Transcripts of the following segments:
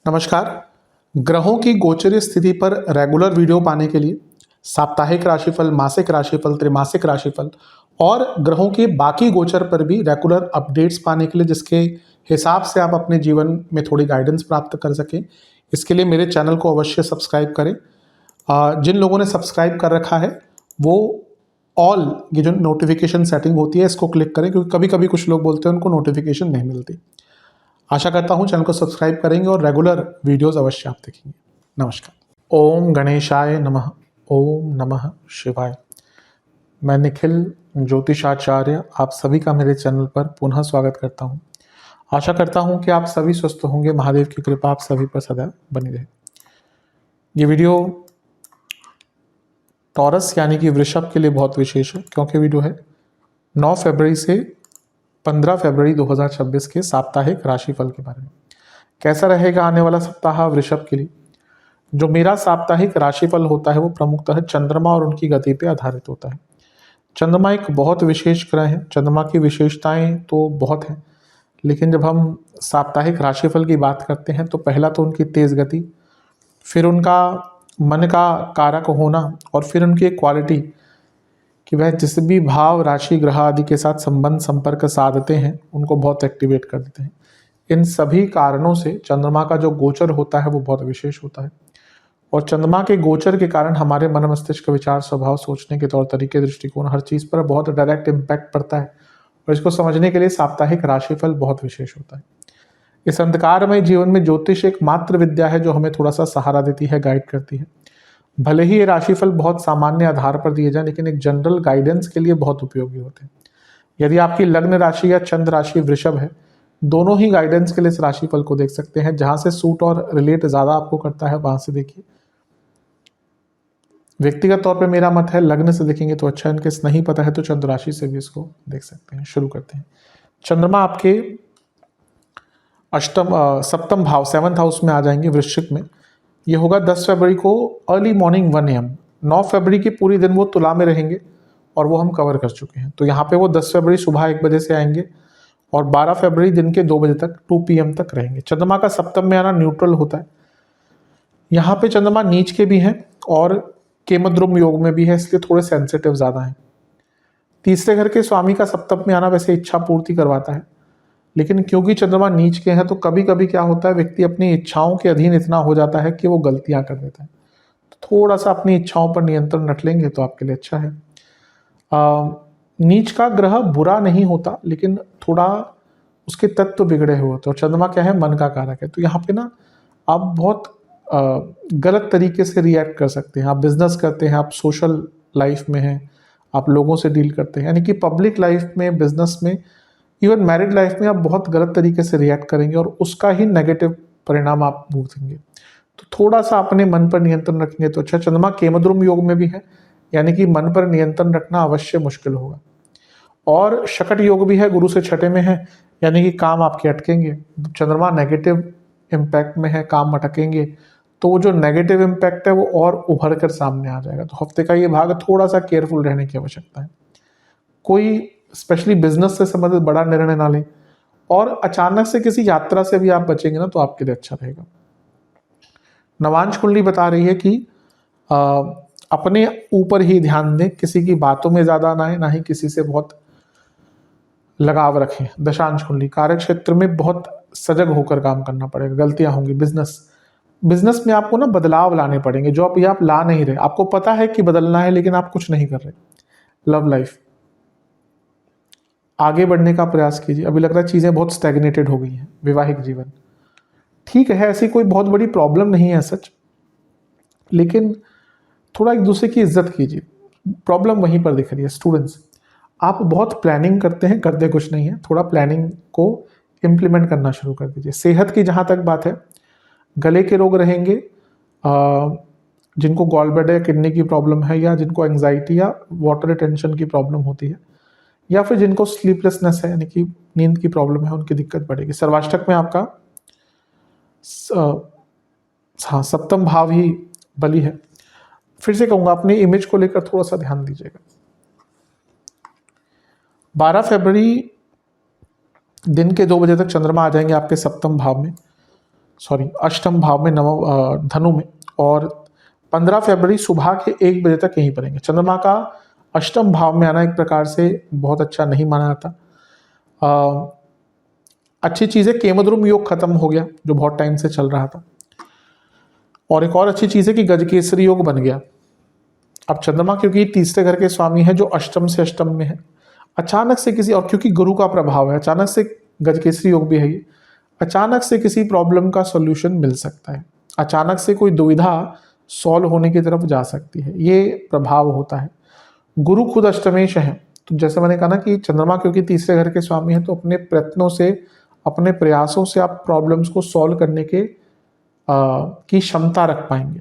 नमस्कार। ग्रहों की गोचरीय स्थिति पर रेगुलर वीडियो पाने के लिए साप्ताहिक राशिफल, मासिक राशिफल, त्रैमासिक राशिफल और ग्रहों के बाकी गोचर पर भी रेगुलर अपडेट्स पाने के लिए, जिसके हिसाब से आप अपने जीवन में थोड़ी गाइडेंस प्राप्त कर सकें, इसके लिए मेरे चैनल को अवश्य सब्सक्राइब करें। जिन लोगों ने सब्सक्राइब कर रखा है वो ऑल ये जो नोटिफिकेशन सेटिंग होती है इसको क्लिक करें, क्योंकि कभी कभी कुछ लोग बोलते हैं उनको नोटिफिकेशन नहीं मिलती। आशा करता हूँ चैनल को सब्सक्राइब करेंगे और रेगुलर वीडियोस अवश्य आप देखेंगे। नमस्कार। ओम गणेशाय नमः। ओम नमः शिवाय। मैं निखिल ज्योतिषाचार्य आप सभी का मेरे चैनल पर पुनः स्वागत करता हूँ। आशा करता हूँ कि आप सभी स्वस्थ होंगे। महादेव की कृपा आप सभी पर सदैव बनी रहे। ये वीडियो टॉरस यानी कि वृषभ के लिए बहुत विशेष है, क्योंकि वीडियो है 9 फरवरी से 15 फरवरी 2026 के साप्ताहिक राशिफल के बारे में। कैसा रहेगा आने वाला सप्ताह वृषभ के लिए। जो मेरा साप्ताहिक राशिफल होता है वो प्रमुखतः चंद्रमा और उनकी गति पे आधारित होता है। चंद्रमा एक बहुत विशेष ग्रह है। चंद्रमा की विशेषताएं तो बहुत हैं, लेकिन जब हम साप्ताहिक राशिफल की बात करते हैं तो पहला तो उनकी तेज गति, फिर उनका मन का कारक होना और फिर उनकी क्वालिटी कि वह जिस भी भाव, राशि, ग्रह आदि के साथ संबंध संपर्क साधते हैं उनको बहुत एक्टिवेट कर देते हैं। इन सभी कारणों से चंद्रमा का जो गोचर होता है वो बहुत विशेष होता है और चंद्रमा के गोचर के कारण हमारे मन मस्तिष्क, विचार, स्वभाव, सोचने के तौर तरीके, दृष्टिकोण, हर चीज़ पर बहुत डायरेक्ट इम्पैक्ट पड़ता है और इसको समझने के लिए साप्ताहिक राशिफल बहुत विशेष होता है। इस अंधकारमय जीवन में ज्योतिष एक मात्र विद्या है जो हमें थोड़ा सा सहारा देती है, गाइड करती है। भले ही ये राशिफल बहुत सामान्य आधार पर दिए जाए, लेकिन एक जनरल गाइडेंस के लिए बहुत उपयोगी होते हैं। यदि आपकी लग्न राशि या चंद्र राशि वृषभ है, दोनों ही गाइडेंस के लिए इस राशिफल को देख सकते हैं। जहां से सूट और रिलेट ज़्यादा आपको करता है वहां से देखिए। व्यक्तिगत तौर पे मेरा मत है लग्न से देखेंगे तो अच्छा, इनके नहीं पता है तो चंद्र राशि से भी इसको देख सकते हैं। शुरू करते हैं। चंद्रमा आपके सप्तम भाव 7th हाउस में आ जाएंगे, वृश्चिक में। ये होगा 10 फरवरी को अर्ली मॉर्निंग 1 AM। 9 फरवरी के पूरी दिन वो तुला में रहेंगे और वो हम कवर कर चुके हैं। तो यहाँ पे वो 10 फरवरी सुबह 1 बजे से आएंगे और 12 फरवरी दिन के 2 बजे तक 2 PM तक रहेंगे। चंद्रमा का सप्तम में आना न्यूट्रल होता है। यहाँ पे चंद्रमा नीच के भी हैं और केमद्रुम योग में भी है, इसलिए थोड़े सेंसिटिव ज़्यादा हैं। तीसरे घर के स्वामी का सप्तम में आना वैसे इच्छा पूर्ति करवाता है, लेकिन क्योंकि चंद्रमा नीच के हैं तो कभी कभी क्या होता है, व्यक्ति अपनी इच्छाओं के अधीन इतना हो जाता है कि वो गलतियां कर देता है। तो थोड़ा सा अपनी इच्छाओं पर नियंत्रण रख लेंगे तो आपके लिए अच्छा है। नीच का ग्रह बुरा नहीं होता, लेकिन थोड़ा उसके तत्व बिगड़े हुए होते हैं और चंद्रमा क्या है, मन का कारक है। तो यहाँ पे ना आप बहुत गलत तरीके से रिएक्ट कर सकते हैं। आप बिजनेस करते हैं, आप सोशल लाइफ में हैं, आप लोगों से डील करते हैं, यानी कि पब्लिक लाइफ में, बिजनेस में, इवन मैरिड लाइफ में आप बहुत गलत तरीके से रिएक्ट करेंगे और उसका ही नेगेटिव परिणाम आप भुगतेंगे। तो थोड़ा सा अपने मन पर नियंत्रण रखेंगे तो अच्छा। चंद्रमा केमद्रुम योग में भी है, यानी कि मन पर नियंत्रण रखना अवश्य मुश्किल होगा। और शकट योग भी है, गुरु से छठे में है, यानी कि काम आपके अटकेंगे। चंद्रमा नेगेटिव इम्पैक्ट में है, काम अटकेंगे, तो वो जो नेगेटिव इम्पैक्ट है वो और उभर कर सामने आ जाएगा। तो हफ्ते का ये भाग थोड़ा सा केयरफुल रहने की आवश्यकता है। कोई स्पेशली बिजनेस से संबंधित बड़ा निर्णय ना लें और अचानक से किसी यात्रा से भी आप बचेंगे ना तो आपके लिए अच्छा रहेगा। नवांश कुंडली बता रही है कि अपने ऊपर ही ध्यान दें, किसी की बातों में ज्यादा ना आए, ना ही किसी से बहुत लगाव रखें। दशांश कुंडली कार्य क्षेत्र में बहुत सजग होकर काम करना पड़ेगा, गलतियां होंगी। बिजनेस में आपको ना बदलाव लाने पड़ेंगे जो आप ला नहीं रहे। आपको पता है कि बदलना है लेकिन आप कुछ नहीं कर रहे। लव लाइफ, आगे बढ़ने का प्रयास कीजिए। अभी लग रहा है चीज़ें बहुत स्टैग्नेटेड हो गई हैं। वैवाहिक जीवन ठीक है, ऐसी कोई बहुत बड़ी प्रॉब्लम नहीं है सच, लेकिन थोड़ा एक दूसरे की इज्जत कीजिए। प्रॉब्लम वहीं पर दिख रही है। स्टूडेंट्स, आप बहुत प्लानिंग करते हैं, करते कुछ नहीं है। थोड़ा प्लानिंग को इम्प्लीमेंट करना शुरू कर दीजिए। सेहत की जहाँ तक बात है, गले के रोग रहेंगे, जिनको गॉल ब्लैडर या किडनी की प्रॉब्लम है, या जिनको एंग्जाइटी या वाटर रिटेंशन की प्रॉब्लम होती है, या फिर जिनको स्लीपलेसनेस है यानी कि नींद की प्रॉब्लम है, उनकी दिक्कत बढ़ेगी। सर्वाष्टक में आपका हाँ सप्तम भाव ही बली है। फिर से कहूंगा अपनी इमेज को लेकर थोड़ा सा ध्यान दीजिएगा। 12 फरवरी दिन के 2 बजे तक चंद्रमा आ जाएंगे आपके सप्तम भाव में, सॉरी अष्टम भाव में, धनु में। और 15 फरवरी सुबह के 1 बजे तक यहीं पर रहेंगे। चंद्रमा का अष्टम भाव में आना एक प्रकार से बहुत अच्छा नहीं माना जाता। अच्छी चीज़ है, केमद्रुम योग खत्म हो गया जो बहुत टाइम से चल रहा था। और एक और अच्छी चीज़ है कि गजकेसरी योग बन गया। अब चंद्रमा क्योंकि तीसरे घर के स्वामी है जो अष्टम से अष्टम में है, अचानक से किसी, और क्योंकि गुरु का प्रभाव है, अचानक से गजकेसरी योग भी है ये, अचानक से किसी प्रॉब्लम का सॉल्यूशन मिल सकता है, अचानक से कोई दुविधा सॉल्व होने की तरफ जा सकती है, ये प्रभाव होता है। गुरु खुद अष्टमेश है, तो जैसे मैंने कहा ना कि चंद्रमा क्योंकि तीसरे घर के स्वामी है, तो अपने प्रयत्नों से, अपने प्रयासों से आप प्रॉब्लम्स को सॉल्व करने के की क्षमता रख पाएंगे।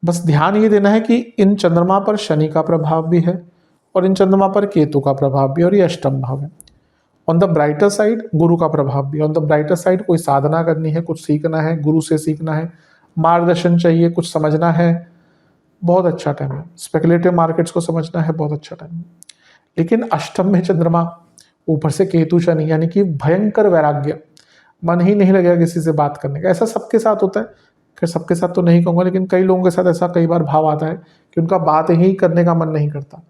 बस ध्यान ये देना है कि इन चंद्रमा पर शनि का प्रभाव भी है और इन चंद्रमा पर केतु का प्रभाव भी, और ये अष्टम भाव है। ऑन द ब्राइटर साइड गुरु का प्रभाव भी, ऑन द ब्राइटर साइड कोई साधना करनी है, कुछ सीखना है, गुरु से सीखना है, मार्गदर्शन चाहिए, कुछ समझना है, बहुत अच्छा टाइम है। स्पेकुलेटिव मार्केट्स को समझना है, बहुत अच्छा टाइम है। लेकिन अष्टम में चंद्रमा, ऊपर से केतु शनि, यानी कि भयंकर वैराग्य, मन ही नहीं लगेगा किसी से बात करने का। ऐसा सबके साथ होता है, खैर सबके साथ तो नहीं कहूँगा, लेकिन कई लोगों के साथ ऐसा कई बार भाव आता है कि उनका बात ही करने का मन नहीं करता।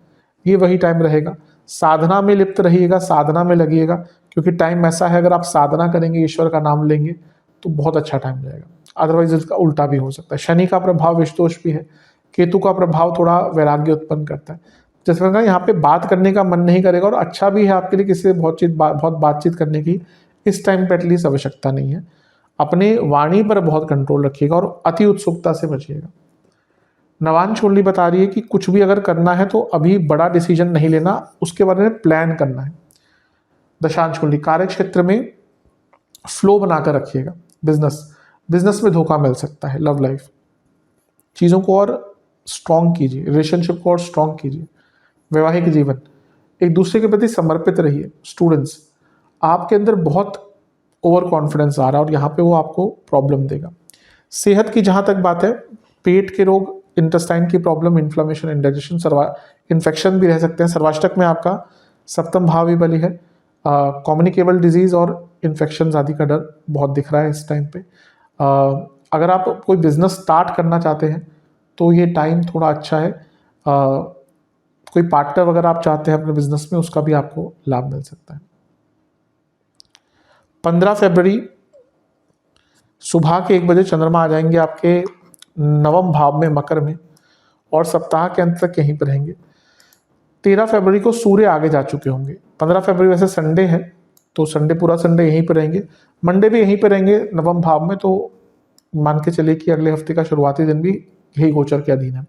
ये वही टाइम रहेगा, साधना में लिप्त रहिएगा, साधना में लगिएगा, क्योंकि टाइम ऐसा है अगर आप साधना करेंगे, ईश्वर का नाम लेंगे तो बहुत अच्छा टाइम रहेगा। अदरवाइज इसका उल्टा भी हो सकता है। शनि का प्रभाव विषदोष भी है, केतु का प्रभाव थोड़ा वैराग्य उत्पन्न करता है। जैसे मैंने कहा यहाँ पे बात करने का मन नहीं करेगा, और अच्छा भी है आपके लिए किसी से बहुत बातचीत करने की इस टाइम पे एटलीस्ट आवश्यकता नहीं है। अपने वाणी पर बहुत कंट्रोल रखिएगा और अति उत्सुकता से बचिएगा। नवांश कुंडली बता रही है कि कुछ भी अगर करना है तो अभी बड़ा डिसीजन नहीं लेना, उसके बारे में प्लान करना है। दशांश कुंडली कार्य क्षेत्र में फ्लो बनाकर रखिएगा। बिजनेस में धोखा मिल सकता है। लव लाइफ, चीज़ों को और स्ट्रॉन्ग कीजिए, रिलेशनशिप को और स्ट्रॉन्ग कीजिए। वैवाहिक जीवन, एक दूसरे के प्रति समर्पित रहिए। स्टूडेंट्स, आपके अंदर बहुत ओवर कॉन्फिडेंस आ रहा है और यहाँ पे वो आपको प्रॉब्लम देगा। सेहत की जहाँ तक बात है, पेट के रोग, इंटेस्टाइन की प्रॉब्लम, इन्फ्लेमेशन, इंडाइजेशन, इन्फेक्शन भी रह सकते हैं। सर्वाष्टक में आपका सप्तम भाव भी बली है। कम्युनिकेबल डिजीज और इन्फेक्शन आदि का डर बहुत दिख रहा है इस टाइम पे। अगर आप कोई बिजनेस स्टार्ट करना चाहते हैं तो ये टाइम थोड़ा अच्छा है। कोई पार्टनर अगर आप चाहते हैं अपने बिजनेस में, उसका भी आपको लाभ मिल सकता है। 15 फरवरी सुबह के 1 बजे चंद्रमा आ जाएंगे आपके नवम भाव में, मकर में, और सप्ताह के अंत तक यहीं पर रहेंगे। 13 फरवरी को सूर्य आगे जा चुके होंगे। 15 फरवरी वैसे संडे है, तो संडे पूरा संडे यहीं पर रहेंगे, मंडे भी यहीं पर रहेंगे नवम भाव में, तो मान के चलिए कि अगले हफ्ते का शुरुआती दिन भी यही गोचर के अधीन है।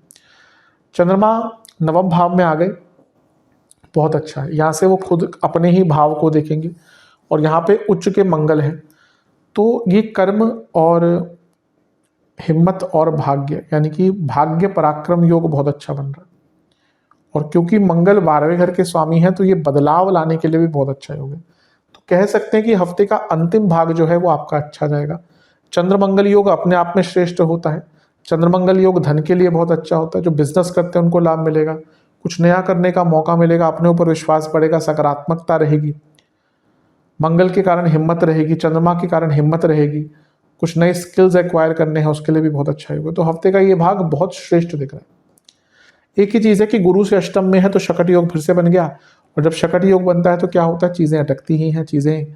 चंद्रमा नवम भाव में आ गए, बहुत अच्छा है। यहाँ से वो खुद अपने ही भाव को देखेंगे और यहाँ पे उच्च के मंगल है, तो ये कर्म और हिम्मत और भाग्य, यानी कि भाग्य पराक्रम योग बहुत अच्छा बन रहा है। और क्योंकि मंगल 12वें घर के स्वामी हैं, तो ये बदलाव लाने के लिए भी बहुत अच्छा योग है। तो कह सकते हैं कि हफ्ते का अंतिम भाग जो है वो आपका अच्छा जाएगा। चंद्रमंगल योग अपने आप में श्रेष्ठ होता है। चंद्रमंगल योग धन के लिए बहुत अच्छा होता है। जो बिजनेस करते हैं उनको लाभ मिलेगा, कुछ नया करने का मौका मिलेगा, अपने ऊपर विश्वास बढ़ेगा, सकारात्मकता रहेगी। मंगल के कारण हिम्मत रहेगी, चंद्रमा के कारण हिम्मत रहेगी, कुछ नए स्किल्स एक्वायर करने हैं उसके लिए भी बहुत अच्छा होगा। तो हफ्ते का ये भाग बहुत श्रेष्ठ दिख रहा है। एक ही चीज़ है कि गुरु से अष्टम में है तो शकट योग फिर से बन गया, और जब शकट योग बनता है तो क्या होता है, चीज़ें अटकती ही हैं, चीज़ें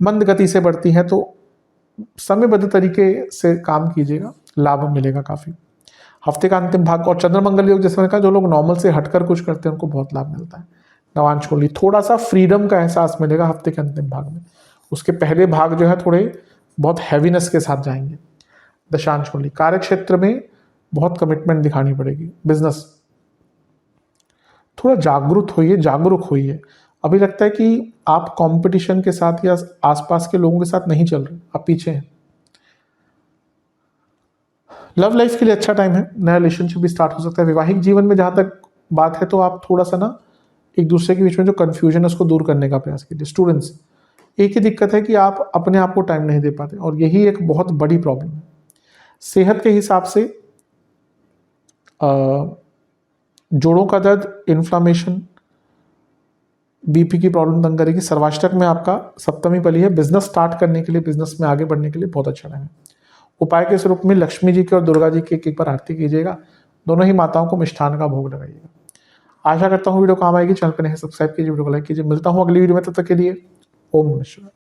मंद गति से बढ़ती हैं। तो समयबद्ध तरीके से काम कीजिएगा, लाभ मिलेगा काफ़ी। हफ्ते का अंतिम भाग और चंद्रमंगल योग, जैसे मैंने कहा, जो लोग नॉर्मल से हटकर कुछ करते हैं उनको बहुत लाभ मिलता है। नवांश कुंडली, थोड़ा सा फ्रीडम का एहसास मिलेगा हफ्ते के अंतिम भाग में। उसके पहले भाग जो है थोड़े बहुत हैवीनेस के साथ जाएंगे। दशांश कुंडली, कार्य क्षेत्र में बहुत कमिटमेंट दिखानी पड़ेगी। बिजनेस, थोड़ा जागरूक होइए। अभी लगता है कि आप कंपटीशन के साथ या आसपास के लोगों के साथ नहीं चल रहे, आप पीछे हैं। लव लाइफ के लिए अच्छा टाइम है, नया रिलेशनशिप भी स्टार्ट हो सकता है। वैवाहिक जीवन में जहाँ तक बात है तो आप थोड़ा सा ना एक दूसरे के बीच में जो कन्फ्यूजन है उसको दूर करने का प्रयास कीजिए। स्टूडेंट्स, एक ही दिक्कत है कि आप अपने आप को टाइम नहीं दे पाते, और यही एक बहुत बड़ी प्रॉब्लम है। सेहत के हिसाब से जोड़ों का दर्द, इन्फ्लामेशन, बीपी की प्रॉब्लम तंग करेगी। सर्वाष्टक में आपका सप्तमी पली है, बिजनेस स्टार्ट करने के लिए, बिजनेस में आगे बढ़ने के लिए बहुत अच्छा टाइम है। उपाय के स्वरूप में लक्ष्मी जी के और दुर्गा जी की एक बार आरती कीजिएगा। दोनों ही माताओं को मिष्ठान का भोग लगाइएगा। आशा करता हूँ वीडियो काम आएगी। चैनल पर नहीं सब्सक्राइब कीजिए, वीडियो को लाइक कीजिए। मिलता हूँ अगली वीडियो में, तब तक के लिए ओम नमः शिवाय।